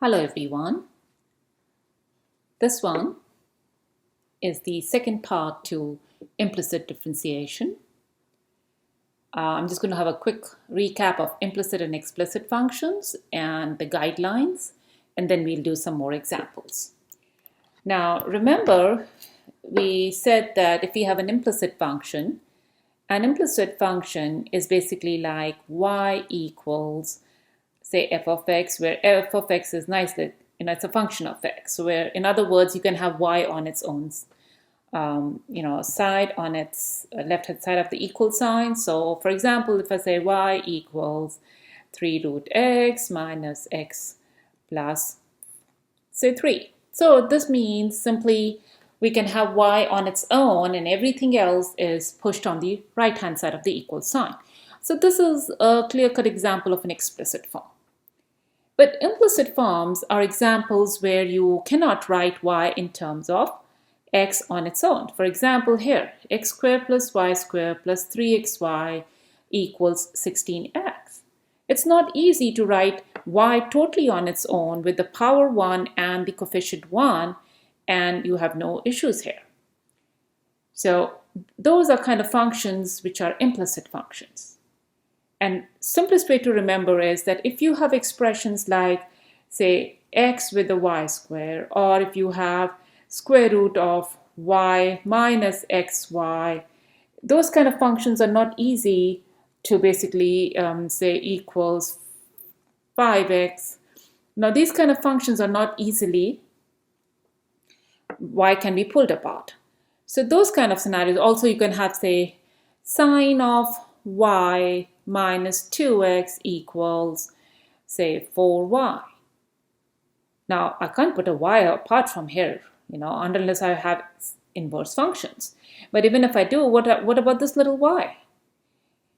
Hello everyone. This one is the second part to implicit differentiation. I'm just going to have a quick recap of implicit and explicit functions and the guidelines, and then we'll do some more examples. Now remember, we said that if we have an implicit function is basically like y equals, say, f of x, where f of x is nicely, it's a function of x. So where, in other words, you can have y on its own, side, on its left-hand side of the equal sign. So for example, if I say y equals 3 root x minus x plus, say, 3. So this means simply we can have y on its own and everything else is pushed on the right-hand side of the equal sign. So this is a clear-cut example of an explicit form. But implicit forms are examples where you cannot write y in terms of x on its own. For example, here, x squared plus y squared plus 3xy equals 16x. It's not easy to write y totally on its own with the power 1 and the coefficient 1, and you have no issues here. So those are kind of functions which are implicit functions. And simplest way to remember is that if you have expressions like, say, x with the y square, or if you have square root of y minus xy, those kind of functions are not easy to basically say equals 5x. Now these kind of functions are not easily, y can be pulled apart. So those kind of scenarios, also you can have, say, sine of y minus 2x equals, say, 4y. Now, I can't put a y apart from here, unless I have inverse functions. But even if I do, what about this little y?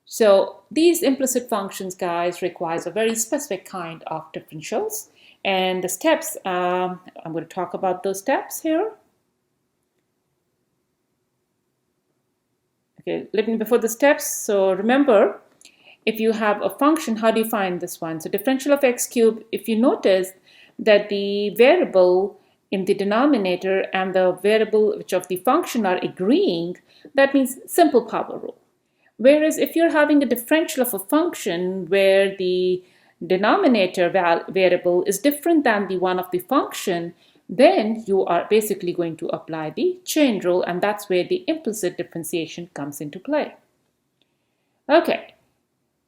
So these implicit functions, guys, requires a very specific kind of differentials. And the steps, I'm going to talk about those steps here. Okay, before the steps, so remember, if you have a function, how do you find this one? So differential of x cubed, if you notice that the variable in the denominator and the variable which of the function are agreeing, that means simple power rule. Whereas if you're having a differential of a function where the denominator variable is different than the one of the function, then you are basically going to apply the chain rule, and that's where the implicit differentiation comes into play. Okay,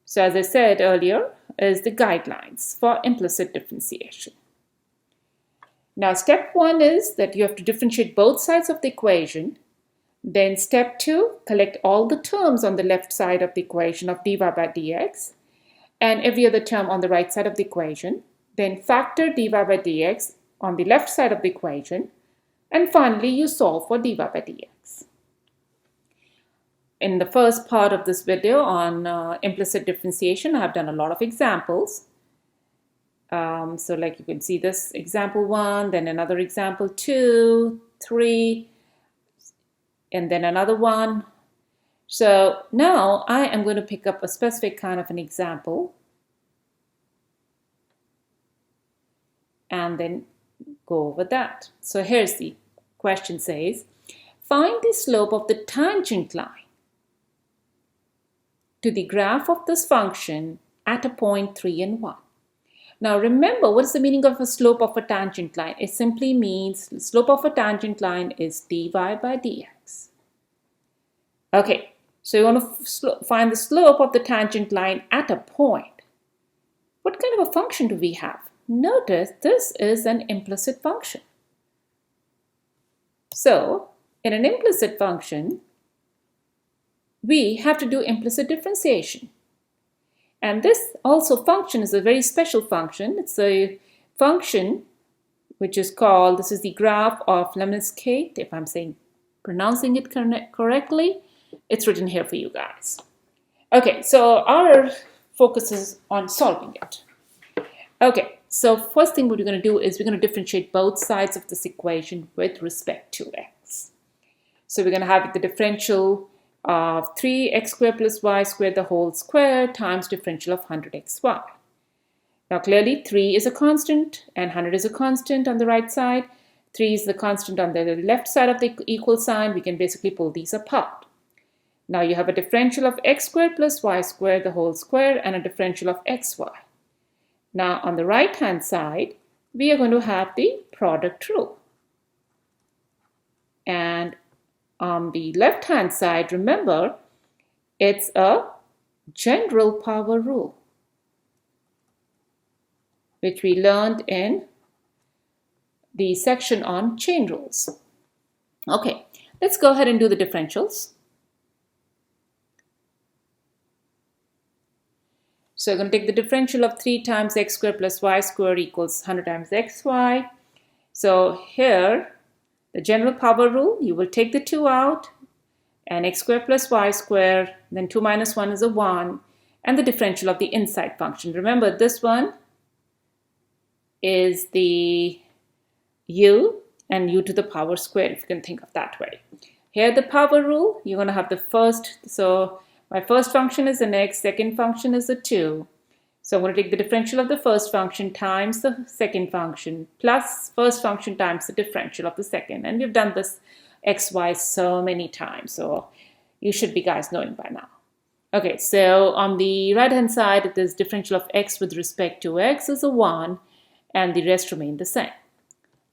so as I said earlier, is the guidelines for implicit differentiation. Now step 1 is that you have to differentiate both sides of the equation. Then step 2, collect all the terms on the left side of the equation of dy by dx and every other term on the right side of the equation. Then factor dy by dx on the left side of the equation, and finally you solve for dy by dx. In the first part of this video on implicit differentiation, I have done a lot of examples. So like you can see this example 1, then another example 2, 3, and then another one. So now I am going to pick up a specific kind of an example and then go over that. So here's the question says, find the slope of the tangent line to the graph of this function at a point 3 and 1. Now remember, what is the meaning of a slope of a tangent line? It simply means the slope of a tangent line is dy by dx. Okay, so you want to find the slope of the tangent line at a point. What kind of a function do we have? Notice this is an implicit function. So in an implicit function, we have to do implicit differentiation. And this also function is a very special function. It's a function which is called, this is the graph of Lemniscate. If I'm pronouncing it correctly, it's written here for you guys. Okay, so our focus is on solving it. Okay, so first thing what we're going to do is we're going to differentiate both sides of this equation with respect to x. So we're going to have the differential of 3x squared plus y squared the whole square times differential of 100xy. Now clearly 3 is a constant and 100 is a constant on the right side. 3 is the constant on the left side of the equal sign. We can basically pull these apart. Now you have a differential of x squared plus y squared the whole square and a differential of xy. Now on the right hand side, we are going to have the product rule. And on the left hand side, remember, it's a general power rule, which we learned in the section on chain rules. Okay, let's go ahead and do the differentials. So we're going to take the differential of 3 times x squared plus y squared equals 100 times xy. So here, the general power rule, you will take the 2 out, and x squared plus y squared, then 2 minus 1 is a 1, and the differential of the inside function. Remember, this one is the u and u to the power square, if you can think of that way. Here the power rule, you're going to have the first, so my first function is an x, second function is a 2. So I'm going to take the differential of the first function times the second function plus first function times the differential of the second. And we've done this xy so many times, so you should be guys knowing by now. Okay, so on the right hand side, this differential of x with respect to x is a 1 and the rest remain the same.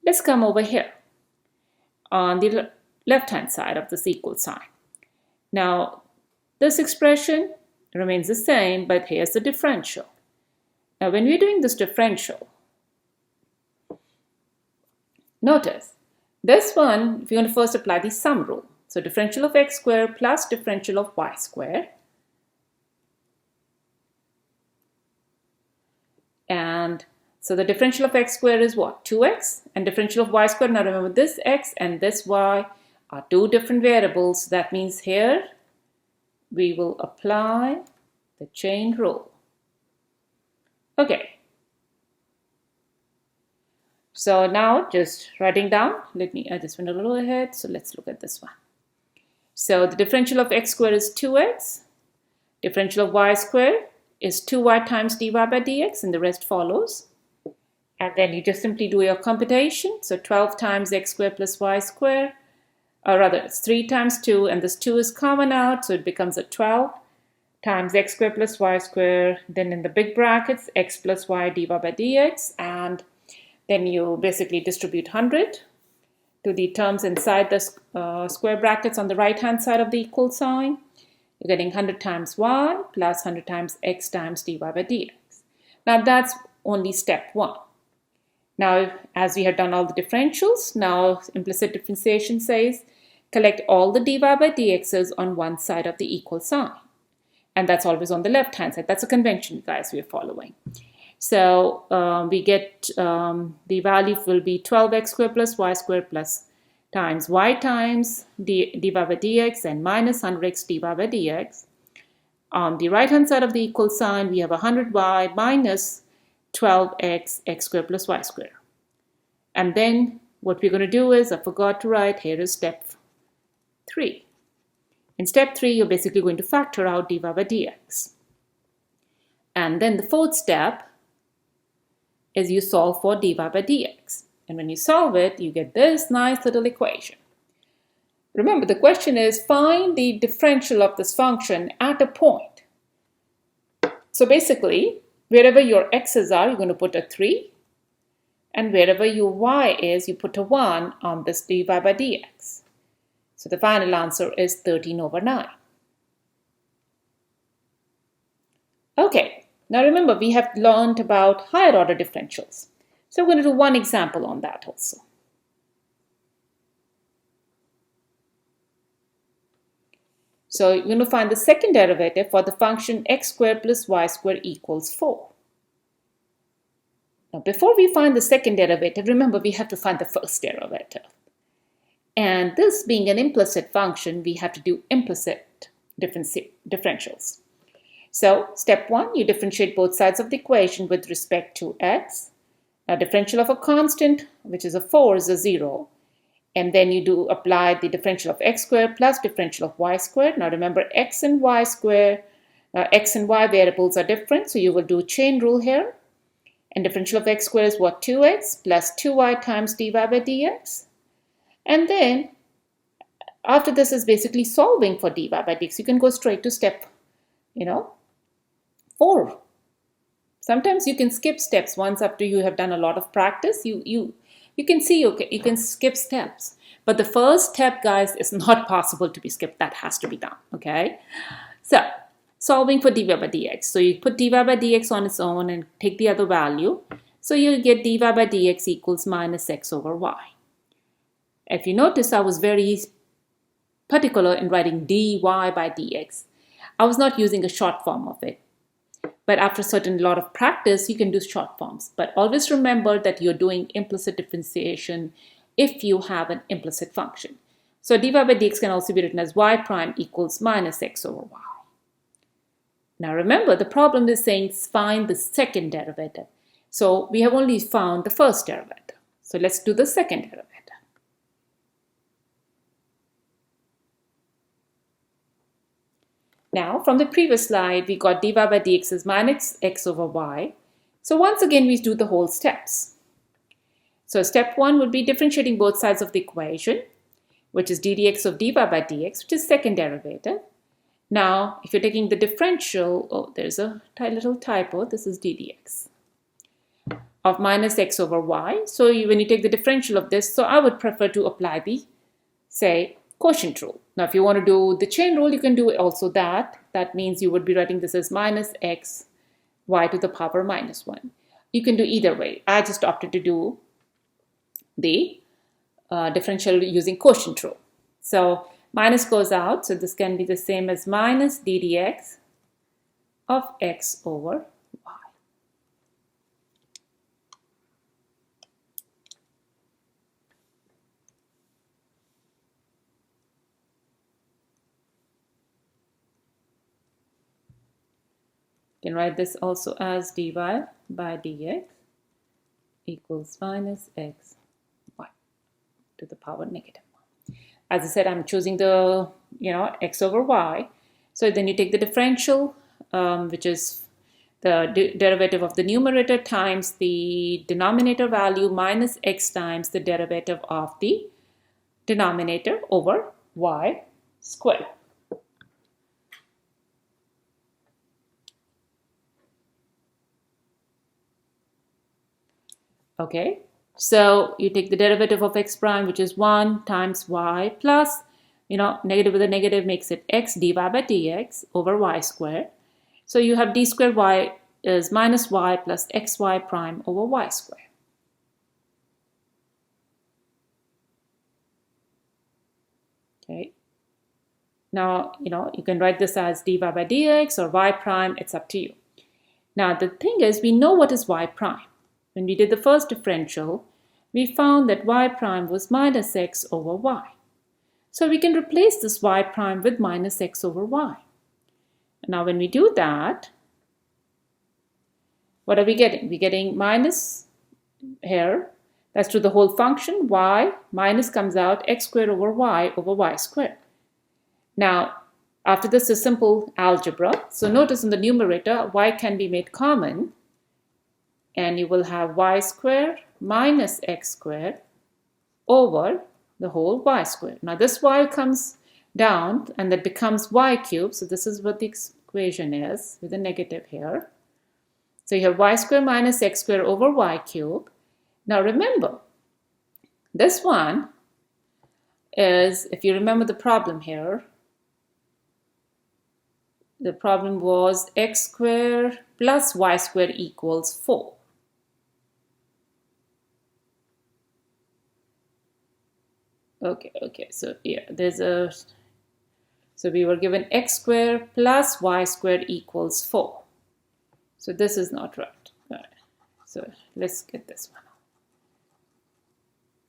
Let's come over here on the left hand side of this equal sign. Now this expression remains the same, but here's the differential. Now when we're doing this differential, notice this one, if you're going to first apply the sum rule. So differential of x squared plus differential of y squared. And so the differential of x squared is what? 2x. And differential of y squared, now remember this x and this y are two different variables. That means here we will apply the chain rule. Okay. So now just writing down, I just went a little ahead. So let's look at this one. So the differential of x squared is 2x. Differential of y squared is 2y times dy by dx, and the rest follows. And then you just simply do your computation. So 12 times x squared plus y squared, or rather it's 3 times 2, and this 2 is common out, so it becomes a 12 times x squared plus y squared, then in the big brackets x plus y dy by dx, and then you basically distribute 100 to the terms inside the square brackets on the right hand side of the equal sign. You're getting 100 times y plus 100 times x times dy by dx. Now that's only step 1. Now, as we have done all the differentials, now implicit differentiation says collect all the dy by dx's on one side of the equal sign. And that's always on the left hand side. That's a convention, guys, we are following. So we get the value will be 12x squared plus y squared plus times y times dy by dx and minus 100x dy by dx. On the right hand side of the equal sign, we have 100y minus 12x x squared plus y squared. And then what we're going to do is, I forgot to write, here is step 3. In step 3, you're basically going to factor out dy by dx. And then the fourth step is you solve for dy by dx. And when you solve it, you get this nice little equation. Remember, the question is find the differential of this function at a point. So basically, wherever your x's are, you're going to put a 3. And wherever your y is, you put a 1 on this dy by dx. So the final answer is 13/9. Okay, now remember we have learned about higher order differentials. So we're going to do one example on that also. So you're going to find the second derivative for the function x squared plus y squared equals 4. Now before we find the second derivative, remember we have to find the first derivative. And this being an implicit function, we have to do implicit differentials. So step 1, you differentiate both sides of the equation with respect to x. Now differential of a constant, which is a 4, is a 0. And then you do apply the differential of x squared plus differential of y squared. Now remember x and y variables are different, so you will do chain rule here. And differential of x squared is what? 2x plus 2y times dy by dx. And then after this is basically solving for dy by dx. You can go straight to step, 4. Sometimes you can skip steps once after you have done a lot of practice. You can see, okay, you can skip steps. But the first step, guys, is not possible to be skipped. That has to be done, okay? So, solving for dy by dx. So, you put dy by dx on its own and take the other value. So, you get dy by dx equals minus x over y. If you notice, I was very particular in writing dy by dx. I was not using a short form of it. But after a certain lot of practice, you can do short forms. But always remember that you're doing implicit differentiation if you have an implicit function. So dy by dx can also be written as y prime equals minus x over y. Now remember, the problem is saying find the second derivative. So we have only found the first derivative. So let's do the second derivative. Now, from the previous slide, we got dy by dx is minus x over y. So once again, we do the whole steps. So step 1 would be differentiating both sides of the equation, which is ddx of dy by dx, which is second derivative. Now, if you're taking the differential, oh, there's a little typo, this is ddx of minus x over y. So when you take the differential of this, so I would prefer to apply the, say, quotient rule. Now, if you want to do the chain rule, you can do also that. That means you would be writing this as minus x y to the power minus 1. You can do either way. I just opted to do the differential using quotient rule. So minus goes out. So this can be the same as minus ddx of x over y. You can write this also as dy by dx equals minus x y to the power negative 1. As I said, I'm choosing the, x over y. So then you take the differential, which is the derivative of the numerator times the denominator value minus x times the derivative of the denominator over y squared. Okay, so you take the derivative of x prime, which is 1 times y plus, negative with a negative makes it x dy by dx over y squared. So you have d squared y is minus y plus xy prime over y squared. Okay, now, you can write this as dy by dx or y prime, it's up to you. Now, the thing is, we know what is y prime. When we did the first differential, we found that y prime was minus x over y. So we can replace this y prime with minus x over y. Now when we do that, what are we getting? We're getting minus here. That's to the whole function. Y minus comes out x squared over y squared. Now, after this is simple algebra. So notice in the numerator, y can be made common. And you will have y squared minus x squared over the whole y squared. Now this y comes down and that becomes y cubed. So this is what the equation is with a negative here. So you have y squared minus x squared over y cubed. Now remember, this one is, if you remember the problem here, the problem was x squared plus y squared equals 4. Okay, so yeah, so we were given x squared plus y squared equals 4. So this is not right. All right. So let's get this one.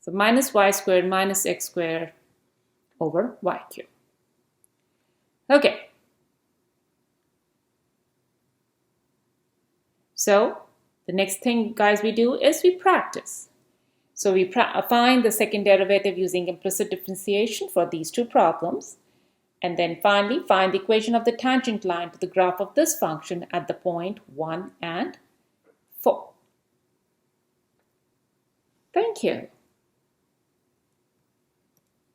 So minus y squared minus x squared over y cubed. Okay. So the next thing, guys, we do is we practice. So we find the second derivative using implicit differentiation for these two problems. And then finally, find the equation of the tangent line to the graph of this function at the point 1 and 4. Thank you.